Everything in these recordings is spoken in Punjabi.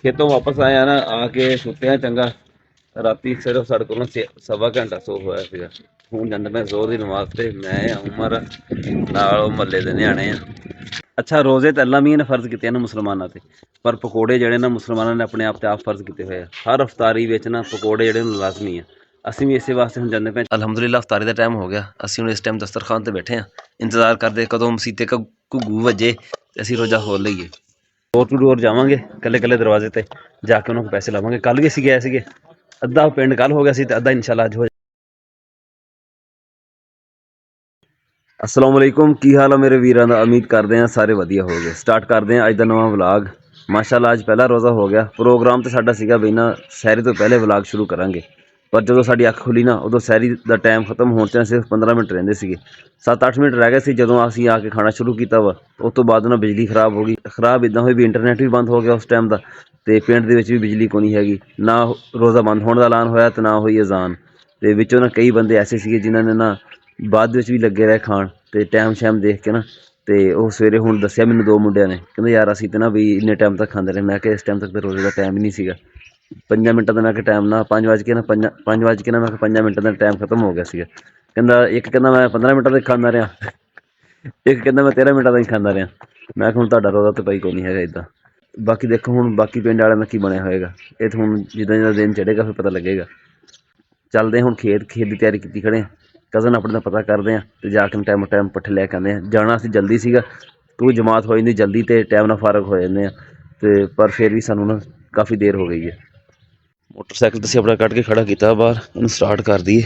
खेतों वापस आए हैं ना, आके सुते हैं चंगा। राती सिर्फ साढ़े को सवा घंटा सो होया सीगा। ਹੁਣ ਜਾਂਦਾ ਮੈਂ ਜ਼ੋਰ ਦੀ ਨਮਾਜ਼ ਤੇ ਮੈਂ ਉਮਰ ਨਾਲ ਮਹੱਲੇ ਦੇ ਨਿਆਣੇ ਆ। ਅੱਛਾ, ਰੋਜ਼ੇ ਤਾਂ ਅੱਲਾ ਮੀਆਂ ਨੇ ਫਰਜ਼ ਕੀਤੇ ਨੇ ਮੁਸਲਮਾਨਾਂ ਤੇ, ਪਰ ਪਕੌੜੇ ਜਿਹੜੇ ਨਾ ਮੁਸਲਮਾਨਾਂ ਨੇ ਆਪਣੇ ਆਪ ਤੇ ਆਪ ਫਰਜ਼ ਕੀਤੇ ਹੋਏ ਆ। ਹਰ ਅਫਤਾਰੀ ਵਿੱਚ ਨਾ ਪਕੌੜੇ ਜਿਹੜੇ ਨੂੰ ਲਾਜ਼ਮੀ ਆ। ਅਸੀਂ ਵੀ ਇਸੇ ਵਾਸਤੇ ਹੁਣ ਜਾਂਦੇ ਪਏ। ਅਲਹਮਦੁਲਿਲਾ ਅਫਤਾਰੀ ਦਾ ਟਾਈਮ ਹੋ ਗਿਆ। ਅਸੀਂ ਹੁਣ ਇਸ ਟਾਈਮ ਦਸਤਰਖਾਨ ਤੇ ਬੈਠੇ ਆ, ਇੰਤਜ਼ਾਰ ਕਰਦੇ ਕਦੋਂ ਮਸੀਤੇ ਘੁੱਗੂ ਵੱਜੇ ਤੇ ਅਸੀਂ ਰੋਜ਼ਾ ਖੋਲ ਲਈਏ। ਡੋਰ ਟੂ ਡੋਰ ਜਾਵਾਂਗੇ, ਕੱਲੇ ਕੱਲੇ ਦਰਵਾਜ਼ੇ ਤੇ ਜਾ ਕੇ ਉਹਨਾਂ ਕੋਲ ਪੈਸੇ ਲਾਵਾਂਗੇ। ਕੱਲ ਵੀ ਅਸੀਂ ਗਏ ਸੀਗੇ, ਅੱਧਾ ਪਿੰਡ ਕੱਲ ਹੋ ਗਿਆ ਸੀ ਤੇ ਅੱਧਾ ਇਨਸ਼ਾਅੱਲਾ ਅੱਜ ਹੋ। अस्सलाम वालेकुम, की हाल है मेरे वीरां दा। उम्मीद करते हैं सारे वधिया हो गए। स्टार्ट करते हैं अज का नवा व्लाग। माशाअल्लाह अज पहला रोज़ा हो गया। प्रोग्राम तो साडा सीगा बई ना सैरी तो पहले व्लाग शुरू करांगे, पर जो साडी अख खुली ना उदों सैरी का टाइम खत्म होने से सिर्फ 15 मिनट रहिंदे सीगे। 7-8 मिनट रह गए सी जदों असीं आके खाना शुरू किया वा। उस तो बाद ना बिजली खराब हो गई। खराब इदां होई भी इंटरनेट भी बंद हो गया उस टाइम का, तो पिंड दे विच भी बिजली कोई नहीं हैगी। ना रोज़ा बंद होने का ऐलान होया तो ना हुई अजान। तो विचों ना कई बंदे ऐसे सीगे जिन्हां ने ना बाद ਵਿੱਚ ਵੀ ਲੱਗੇ ਰਹੇ ਖਾਣ ਤੇ ਟਾਈਮ ਸ਼ਾਮ ਦੇਖ ਕੇ ਨਾ। ਤੇ ਉਹ ਸਵੇਰੇ ਹੁਣ ਦੱਸਿਆ ਮੈਨੂੰ ਦੋ ਮੁੰਡਿਆਂ ਨੇ, ਕਹਿੰਦੇ ਯਾਰ ਅਸੀਂ ਤੇ ਨਾ ਵੀ ਇੰਨੇ ਟਾਈਮ ਤੱਕ ਖਾਂਦੇ ਰਹੇ। ਮੈਂ ਕਿਹਾ ਇਸ ਟਾਈਮ ਤੱਕ ਤੇ ਰੋਜ਼ੇ ਦਾ ਟਾਈਮ ਹੀ ਨਹੀਂ ਸੀਗਾ। 5 ਮਿੰਟਾਂ ਦਾ ਮੈਂ ਕਿਹਾ ਟਾਈਮ ਨਾ 5 ਵਜ ਕੇ ਨਾ 5 ਵਜ ਕੇ ਨਾ ਮੈਂ ਕਿਹਾ 5 ਮਿੰਟਾਂ ਦਾ ਟਾਈਮ ਖਤਮ ਹੋ ਗਿਆ ਸੀਗਾ। ਕਹਿੰਦਾ ਇੱਕ ਕਹਿੰਦਾ ਮੈਂ 15 ਮਿੰਟਾਂ ਦਾ ਖਾਂਦਾ ਰਿਹਾ, ਇੱਕ ਕਹਿੰਦਾ ਮੈਂ 13 ਮਿੰਟਾਂ ਦਾ ਹੀ ਖਾਂਦਾ ਰਿਹਾ। ਮੈਂ ਕਿਹਾ ਹੁਣ ਤੁਹਾਡਾ ਰੋਜ਼ਾ ਤਾਂ ਭਾਈ ਕੋਈ ਨਹੀਂ ਹੈਗਾ ਇੱਦਾਂ। ਬਾਕੀ ਦੇਖੋ ਹੁਣ ਬਾਕੀ ਪਿੰਡ ਵਾਲਿਆਂ ਦਾ ਕੀ ਬਣਿਆ ਹੋਏਗਾ। ਇਹ ਤਾਂ ਹੁਣ ਜਿੱਦਾਂ ਜਿੱਦਾਂ ਦਿਨ ਚੜ੍ਹੇਗਾ ਫਿਰ ਪਤਾ ਲੱਗੇਗਾ। ਚੱਲਦੇ ਹੁਣ ਖੇਤ ਦੀ ਤਿਆਰੀ ਕੀਤੀ ਖੜੇ ਹਾਂ। ਕਜ਼ਨ ਆਪਣੇ ਦਾ ਪਤਾ ਕਰਦੇ ਹਾਂ ਤੇ ਜਾ ਕੇ ਟਾਈਮ ਟਾਈਮ ਪੱਠੇ ਲੈ ਕੇ ਆਉਂਦੇ ਹਾਂ। ਜਾਣਾ ਅਸੀਂ ਜਲਦੀ ਸੀਗਾ ਕਿਉਂਕਿ ਜਮਾਤ ਹੋ ਜਾਂਦੀ ਜਲਦੀ ਤੇ ਟਾਈਮ ਨਾਲ ਫਾਰਗ ਹੋ ਜਾਂਦੇ ਆ। ਤੇ ਪਰ ਫਿਰ ਵੀ ਸਾਨੂੰ ਨਾ ਕਾਫੀ ਦੇਰ ਹੋ ਗਈ ਹੈ। ਮੋਟਰਸਾਈਕਲ ਤੇ ਅਸੀਂ ਆਪਣਾ ਕੱਢ ਕੇ ਖੜਾ ਕੀਤਾ ਬਾਹਰ, ਇਹਨੂੰ ਸਟਾਰਟ ਕਰ ਦਈਏ,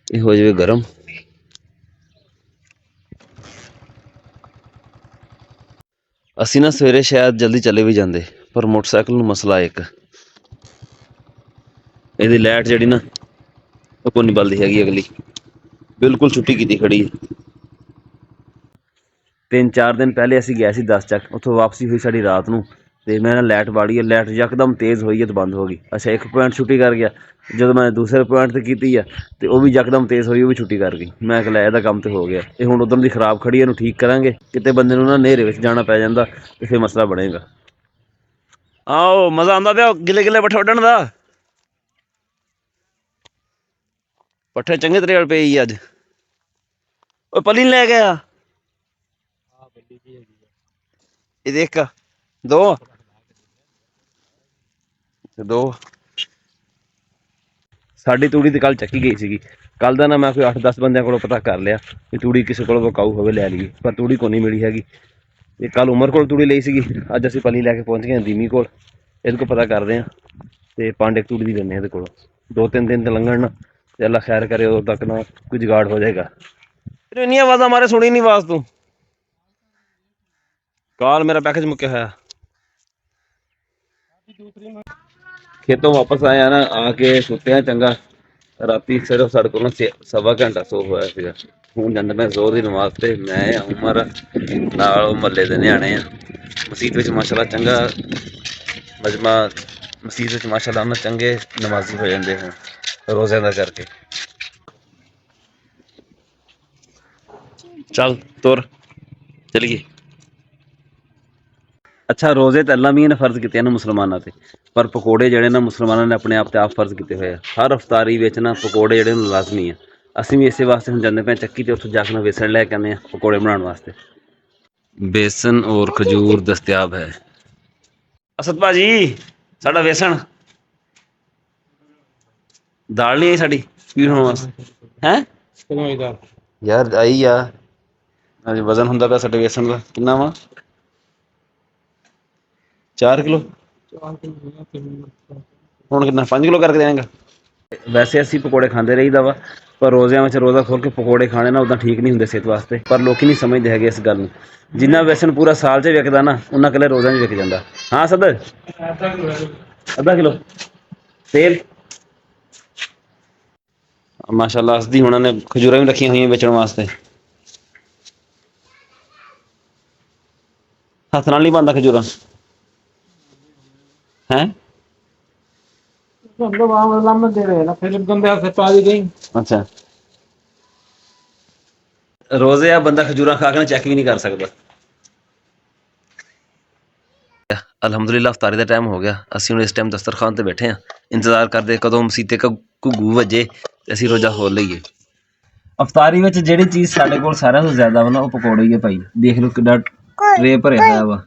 ਇਹ ਹੋ ਜਾਵੇ ਗਰਮ। ਅਸੀਂ ਨਾ ਸਵੇਰੇ ਸ਼ਾਇਦ ਜਲਦੀ ਚਲੇ ਵੀ ਜਾਂਦੇ, ਪਰ ਮੋਟਰਸਾਈਕਲ ਨੂੰ ਮਸਲਾ ਇੱਕ, ਇਹਦੀ ਲਾਈਟ ਜਿਹੜੀ ਨਾ ਉਹ ਕੋਈ ਨਹੀਂ ਬਲਦੀ ਹੈਗੀ। ਅਗਲੀ ਬਿਲਕੁਲ ਛੁੱਟੀ ਕੀਤੀ ਖੜੀ ਹੈ। 3-4 ਦਿਨ ਪਹਿਲੇ ਅਸੀਂ ਗਏ ਸੀ 10 ਚੱਕ, ਉੱਥੋਂ ਵਾਪਸੀ ਹੋਈ ਸਾਡੀ ਰਾਤ ਨੂੰ। ਤੇ ਮੈਂ ਨਾ ਲਾਈਟ ਬਾੜੀ ਹੈ, ਲਾਈਟ ਯਕਦਮ ਤੇਜ਼ ਹੋਈ ਹੈ ਤੇ ਬੰਦ ਹੋ ਗਈ। ਅੱਛਾ, ਇੱਕ ਪੁਆਇੰਟ ਛੁੱਟੀ ਕਰ ਗਿਆ। ਜਦੋਂ ਮੈਂ ਦੂਸਰੇ ਪੁਆਇੰਟ ਤੇ ਕੀਤੀ ਆ ਤੇ ਉਹ ਵੀ ਯਕਦਮ ਤੇਜ਼ ਹੋਈ, ਉਹ ਵੀ ਛੁੱਟੀ ਕਰ ਗਈ। ਮੈਂ ਕਿਹਾ ਲੈ ਇਹਦਾ ਕੰਮ ਤੇ ਹੋ ਗਿਆ। ਇਹ ਹੁਣ ਉਧਰ ਦੀ ਖਰਾਬ ਖੜੀ, ਇਹਨੂੰ ਠੀਕ ਕਰਾਂਗੇ। ਕਿਤੇ ਬੰਦੇ ਨੂੰ ਨਾ ਹਨੇਰੇ ਵਿੱਚ ਜਾਣਾ ਪੈ ਜਾਂਦਾ ਤੇ ਫਿਰ ਮਸਲਾ ਬਣੇਗਾ। ਆਓ ਮਜ਼ਾ ਆਉਂਦਾ ਪਿਆ ਗਿੱਲੇ ਗਿੱਲੇ ਪੱਠੇ ਵੱਢਣ ਦਾ। ਪੱਠੇ ਚੰਗੇ ਤਰ੍ਹਾਂ ਪਈ ਅੱਜ। ਉਹ ਪਲੀ ਲੈ ਗਿਆ ਇਹ ਦੇਖ ਦੋ ਸਾਡੀ ਤੂੜੀ ਤੇ ਕੱਲ ਚੱਕੀ ਗਈ ਸੀਗੀ। ਕੱਲ ਦਾ ਨਾ ਮੈਂ ਕੋਈ 8-10 ਬੰਦਿਆਂ ਕੋਲੋਂ ਪਤਾ ਕਰ ਲਿਆ ਵੀ ਤੂੜੀ ਕਿਸੇ ਕੋਲੋਂ ਵਿਕਾਊ ਹੋਵੇ ਲੈ ਲਈਏ, ਪਰ ਤੂੜੀ ਕੋਈ ਨਹੀਂ ਮਿਲੀ ਹੈਗੀ। ਇਹ ਕੱਲ ਉਮਰ ਕੋਲ ਤੂੜੀ ਲਈ ਸੀਗੀ, ਅੱਜ ਅਸੀਂ ਪਲੀ ਲੈ ਕੇ ਪਹੁੰਚ ਗਏ ਹਾਂ ਦੀਮੀ ਕੋਲ। ਇਹਦੇ ਕੋਲ ਪਤਾ ਕਰਦੇ ਹਾਂ ਤੇ ਪਾਂਡੇ ਤੂੜੀ ਦੀ ਲੈਂਦੇ ਹਾਂ ਇਹਦੇ ਕੋਲੋਂ। 2-3 ਦਿਨ ਤੇ ਲੰਘਣ ਨਾ ਤੇ ਅੱਲਾ ਖੈਰ ਕਰੇ, ਉਦੋਂ ਤੱਕ ਨਾ ਕੋਈ ਜੁਗਾੜ ਹੋ ਜਾਏਗਾ। ਇੰਨੀਆਂ ਆਵਾਜ਼ਾਂ ਮਾਰੇ ਸੁਣੀ ਨਹੀਂ ਆਵਾਜ਼ ਤੂੰ। ਕਾਲ ਮੇਰਾ ਪੈਕੇਜ ਮੁੱਕਿਆ ਹੋਇਆ। ਖੇਤੋਂ ਵਾਪਸ ਆਏ ਆ ਨਾ, ਆਕੇ ਸੁੱਤੇ ਆ ਚੰਗਾ। ਰਾਤੀ ਸਿਰਫ ਸਾਡੇ ਕੋਲ ਸਵਾ ਘੰਟਾ ਸੋ ਹੋਇਆ ਸੀਗਾ। ਹੁਣ ਜਾਂਦਾ ਮੈਂ ਜ਼ੋਰ ਦੀ ਨਮਾਜ਼ ਤੇ ਮੈਂ ਉਮਰ ਨਾਲ ਮਹੱਲੇ ਦੇ ਨਿਆਣੇ ਆ। ਮਸੀਤ ਵਿੱਚ ਮਾਸ਼ਾਅੱਲਾ ਚੰਗਾ ਮਜਮਾ, ਮਸੀਤ ਵਿੱਚ ਮਾਸ਼ਾਅੱਲਾ ਉਹਨਾਂ ਚੰਗੇ ਨਮਾਜ਼ੀ ਹੋ ਜਾਂਦੇ ਹਨ ਰੋਜ਼ਿਆਂ ਦਾ ਕਰਕੇ। ਚੱਲ ਤੁਰ ਚਲੀਏ। ਅੱਛਾ, ਰੋਜ਼ੇ ਤਾਂ ਅੱਲਾ ਮੀਆਂ ਨੇ ਫਰਜ਼ ਕੀਤੇ ਨੇ ਮੁਸਲਮਾਨਾਂ ਤੇ, ਪਰ ਪਕੌੜੇ ਜਿਹੜੇ ਨਾ ਮੁਸਲਮਾਨਾਂ ਨੇ ਆਪਣੇ ਆਪ ਤੇ ਆਪ ਫਰਜ਼ ਕੀਤੇ ਹੋਏ ਆ। ਹਰ ਅਫਤਾਰੀ ਵਿੱਚ ਨਾ ਪਕੌੜੇ ਜਿਹੜੇ ਨੂੰ ਲਾਜ਼ਮੀ ਆ। ਅਸੀਂ ਵੀ ਇਸੇ ਵਾਸਤੇ ਹੁਣ ਜਾਂਦੇ ਪਏ ਚੱਕੀ ਤੇ, ਉੱਥੋਂ ਜਾ ਕੇ ਨਾ ਵੇਸਣ ਲੈ ਕੇ ਆਉਂਦੇ ਆ ਪਕੌੜੇ ਬਣਾਉਣ ਵਾਸਤੇ। बेसन और खजूर दस्तयाब है। असद भाजी साडा बेसन दाल नहीं आई साडी पीर होने वास्ते हैं यार। आई आ अज वजन हुंदा पिया साडे बेसन दा किन्ना वा 4 किलो हुण किन्ना 5 किलो करके देंगा। वैसे असी पकौड़े खाते रहीदा वा, पर रोज़ियां में रोज़ा खोल के पकौड़े खाने ना उदा ठीक नहीं होंगे सेहत वास्ते। पर लोग नहीं समझते है इस गल। जिन्ना बेसन पूरा साल च विकदा ना उन्ना कले रोज़ा च विक जाता। हाँ सद अद्धा किलो तेल माशाअल्लाह। असदी हुणां ने खजूरां भी रखियां हुई बेचण वास्ते। हथ नाल नहीं बनदा खजूरां हैं। अच्छा, रोज़े आ बंदा खजूरां खा के चेक भी नहीं कर सकता। ਅਲਹਮਦੁਲਿਲਾ ਅਫਤਾਰੀ ਦਾ ਟਾਈਮ ਹੋ ਗਿਆ। ਅਸੀਂ ਹੁਣ ਇਸ ਟਾਈਮ ਦਸਤਰਖਾਨ ਤੇ ਬੈਠੇ ਹਾਂ, ਇੰਤਜ਼ਾਰ ਕਰਦੇ ਕਦੋਂ ਮਸੀਤੇ ਘੁੱਗੂ ਵੱਜੇ ਤੇ ਅਸੀਂ ਰੋਜ਼ਾ ਖੋਲ ਲਈਏ। ਅਫਤਾਰੀ ਵਿੱਚ ਜਿਹੜੀ ਚੀਜ਼ ਸਾਡੇ ਕੋਲ ਸਾਰਿਆਂ ਤੋਂ ਜ਼ਿਆਦਾ ਵਾ ਨਾ, ਉਹ ਪਕੌੜੇ ਹੀ ਆ ਭਾਈ। ਦੇਖ ਲਓ ਕਿੱਡਾ ਟਰੇ ਭਰਿਆ ਹੋਇਆ ਵਾ,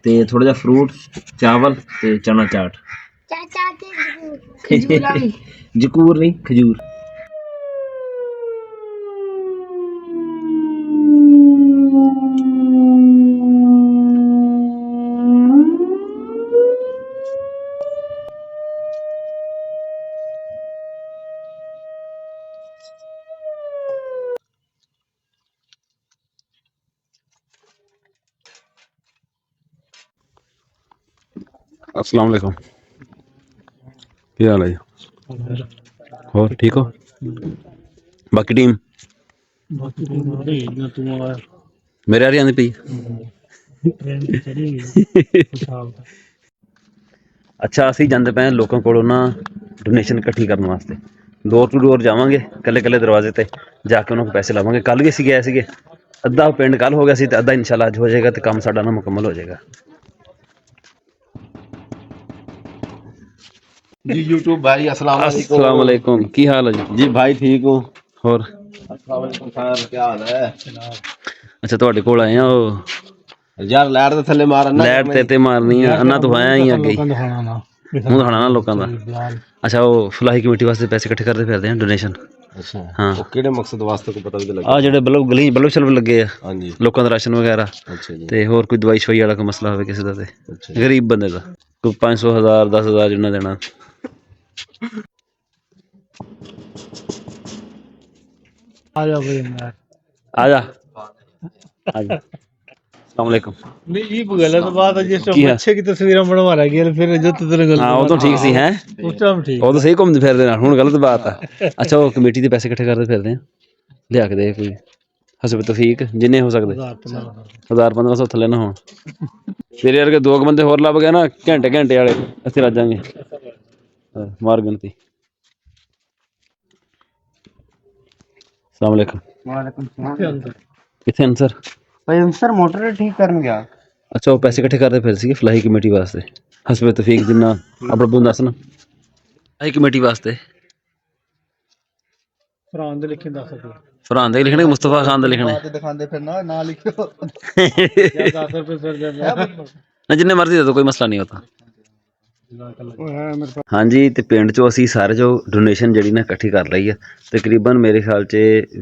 ਤੇ ਥੋੜਾ ਜਿਹਾ ਫਰੂਟ, ਚਾਵਲ ਤੇ ਚਨਾ ਚਾਟ। ਜਕੂਰ ਨਹੀਂ, ਖਜੂਰ। अस्सलाम वालेकुम, क्या हाल है जी? और ठीक हो? बाकी टीम मेरे आ रही आंदी पई। अच्छा, ਅਸੀਂ ਜਾਂਦੇ ਪਏ ਲੋਕਾਂ ਕੋਲੋਂ ਨਾ ਡੋਨੇਸ਼ਨ ਇਕੱਠੀ ਕਰਨ ਵਾਸਤੇ। ਡੋਰ ਟੂ ਡੋਰ ਜਾਵਾਂਗੇ, ਕੱਲੇ ਕੱਲੇ ਦਰਵਾਜ਼ੇ ਤੇ ਜਾ ਕੇ ਉਹਨਾਂ ਕੋਲ ਪੈਸੇ ਲਾਵਾਂਗੇ। ਕੱਲ ਵੀ ਅਸੀਂ ਗਏ ਸੀਗੇ, ਅੱਧਾ ਪਿੰਡ ਕੱਲ ਹੋ ਗਿਆ ਸੀ ਤੇ ਅੱਧਾ ਇਨਸ਼ਾਅੱਲਾ ਅੱਜ ਹੋ ਜਾਏਗਾ ਤੇ ਕੰਮ ਸਾਡਾ ਨਾ ਮੁਕੰਮਲ ਹੋ ਜਾਏਗਾ। जी यूट्यूब भाई अस्सलाम अस्सलाम वालेकुम, की हाल है जी? जी भाई ठीक हो? ਹੋਰ अस्सलाम वालेकुम सर, क्या हाल है? ਅੱਛਾ, ਤੁਹਾਡੇ ਕੋਲ ਆਏ ਆ। ਉਹ यार लाइट ਦੇ ਥੱਲੇ ਮਾਰਨ ਨਾ ਲਾਈਟ ਤੇ ਮਾਰਨੀ ਆ, ਅੰਨਾ ਤੋਂ ਆਇਆ ਹੀ ਅੱਗੇ ਮੂੰਹ ਦਿਖਾਣਾ ਨਾ ਲੋਕਾਂ ਦਾ। ਅੱਛਾ, ਉਹ ਫਲਾਹੀ ਕਮੇਟੀ ਵਾਸਤੇ ਪੈਸੇ ਇਕੱਠੇ ਕਰਦੇ ਫਿਰਦੇ ਆ, ਡੋਨੇਸ਼ਨ। ਅੱਛਾ ਹਾਂ, ਉਹ ਕਿਹੜੇ ਮਕਸਦ ਵਾਸਤੇ ਕੋਈ ਪਤਾ ਵੀ ਲੱਗਾ? ਆ ਜਿਹੜੇ ਬਲਬ ਸ਼ਲਬ ਲੱਗੇ ਆ ਹਾਂਜੀ ਲੋਕਾਂ ਦਾ ਰਾਸ਼ਨ ਵਗੈਰਾ, ਅੱਛਾ ਜੀ ਤੇ ਹੋਰ ਕੋਈ ਦਵਾਈ ਸ਼ਵਾਈ ਵਾਲਾ ਕੋਈ ਮਸਲਾ ਹੋਵੇ ਕਿਸੇ ਦਾ, ਤੇ ਅੱਛਾ ਗਰੀਬ ਬੰਦੇ ਦਾ ਕੋਈ 500 1000 10,000 ਜਿੰਨਾ ਦੇਣਾ। आ जा आ जा। अस्सलाम वालेकुम। नहीं ये गलत बात है, जिस की है? बच्चे की तस्वीर बनवा रहा है फिर जो तेरे गलत हाँ, वो तो ठीक सी है, उस टाइम ठीक वो तो सही घूमते फिरते हैं, हुण गलत बात है। अच्छा, वो कमेटी ਦੇ ਪੈਸੇ ਇਕੱਠੇ ਕਰਦੇ ਫਿਰਦੇ ਆ, ਲਿਆ ਕੇ ਦੇ ਕੋਈ ਹਸਬ ਤੌਫੀਕ ਜਿੰਨੇ ਹੋ ਸਕਦੇ। 1000-1500 ਥੱਲੇ ਨਾ ਹੋਣ। ਤੇਰੇ ਵਰਗੇ ਦੋ ਕੁ ਬੰਦੇ ਹੋਰ ਲੱਭ ਗਏ ਨਾ, ਘੰਟੇ ਘੰਟੇ ਵਾਲੇ, ਅਸੀਂ ਰੱਜ ਜਾਾਂਗੇ। ਮਾਰ ਗਿਣਤੀ। अस्सलाम वालेकुम। वालेकुम किथे अंसर भाई सर मोटर ठीक करन गया। अच्छा, वो पैसे इकट्ठे करते फिर सी फलाही कमेटी वास्ते, हसबे तौफीक जिन्ना अपना बंदा दस ना फलाही कमेटी वास्ते। फरहान दे लिखे 10 रुपए, फरहान दे लिखने, मुस्तफा खान दे लिखने, ਦਿਖਾਉਂਦੇ ਫਿਰ ਨਾ ਲਿਖਿਓ। या 10 रुपए फिर दे ना जिन्ने मर्जी दे दो, कोई मसला नहीं होता। वो है मेरे पास। ਹਾਂਜੀ, ਤੇ ਪਿੰਡ ਚੋਂ ਅਸੀਂ ਸਾਰੇ ਜੋ ਡੋਨੇਸ਼ਨ ਜਿਹੜੀ ਨਾ ਇਕੱਠੀ ਕਰ ਲਈ ਆ, ਤਕਰੀਬਨ ਮੇਰੇ ਖਿਆਲ 'ਚ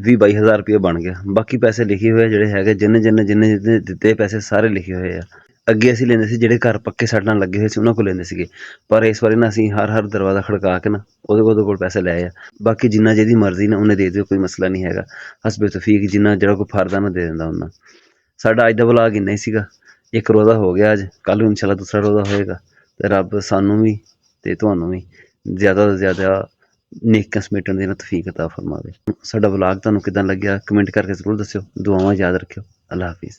20-22 ਹਜ਼ਾਰ ਰੁਪਏ ਬਣ ਗਿਆ। ਬਾਕੀ ਪੈਸੇ ਲਿਖੇ ਹੋਏ ਜਿਹੜੇ ਹੈਗੇ, ਜਿੰਨੇ ਦਿੱਤੇ ਪੈਸੇ ਸਾਰੇ ਲਿਖੇ ਹੋਏ ਆ। ਅੱਗੇ ਅਸੀਂ ਲੈਂਦੇ ਸੀ, ਜਿਹੜੇ ਘਰ ਪੱਕੇ ਸਾਡੇ ਨਾਲ ਲੱਗੇ ਹੋਏ ਸੀ ਉਹਨਾਂ ਕੋਲ ਲੈਂਦੇ ਸੀਗੇ, ਪਰ ਇਸ ਵਾਰੀ ਨਾ ਅਸੀਂ ਹਰ ਦਰਵਾਜ਼ਾ ਖੜਕਾ ਕੇ ਨਾ ਉਹਦੇ ਕੋਲ ਪੈਸੇ ਲਏ ਆ। ਬਾਕੀ ਜਿੰਨਾ ਜਿਹਦੀ ਮਰਜ਼ੀ ਨਾ ਉਹਨੇ ਦੇ ਦਿਓ, ਕੋਈ ਮਸਲਾ ਨਹੀਂ ਹੈਗਾ। ਹਸਬੇ ਤੌਫੀਕ ਜਿੰਨਾ ਜਿਹੜਾ ਕੋਈ ਫਰਦਾ ਨਾ ਦੇ ਦਿੰਦਾ ਉਹਨਾਂ। ਸਾਡਾ ਅੱਜ ਦਾ ਵਲਾਗ ਇੰਨਾ ਹੀ ਸੀਗਾ। ਇੱਕ ਰੋਜ਼ਾ ਹੋ ਗਿਆ ਅੱਜ, ਕੱਲ੍ਹ ਨੂੰ ਇਨਸ਼ਾਅੱਲਾ ਦੂਸਰਾ ਰੋਜ਼ਾ ਹੋਏਗਾ, ਤੇ ਰੱਬ ਸਾਨੂੰ ਵੀ ਤੇ ਤੁਹਾਨੂੰ ਵੀ ਜ਼ਿਆਦਾ ਤੋਂ ਜ਼ਿਆਦਾ ਨੇਕਾਂ ਸਮੇਟਣ ਦੀ ਨਾ ਤੌਫੀਕ ਅਤਾ ਫਰਮਾਵੇ। ਸਾਡਾ ਵਲਾਗ ਤੁਹਾਨੂੰ ਕਿੱਦਾਂ ਲੱਗਿਆ, ਕਮੈਂਟ ਕਰਕੇ ਜ਼ਰੂਰ ਦੱਸਿਓ। ਦੁਆਵਾਂ ਯਾਦ ਰੱਖਿਓ। ਅੱਲਾ ਹਾਫਿਜ਼।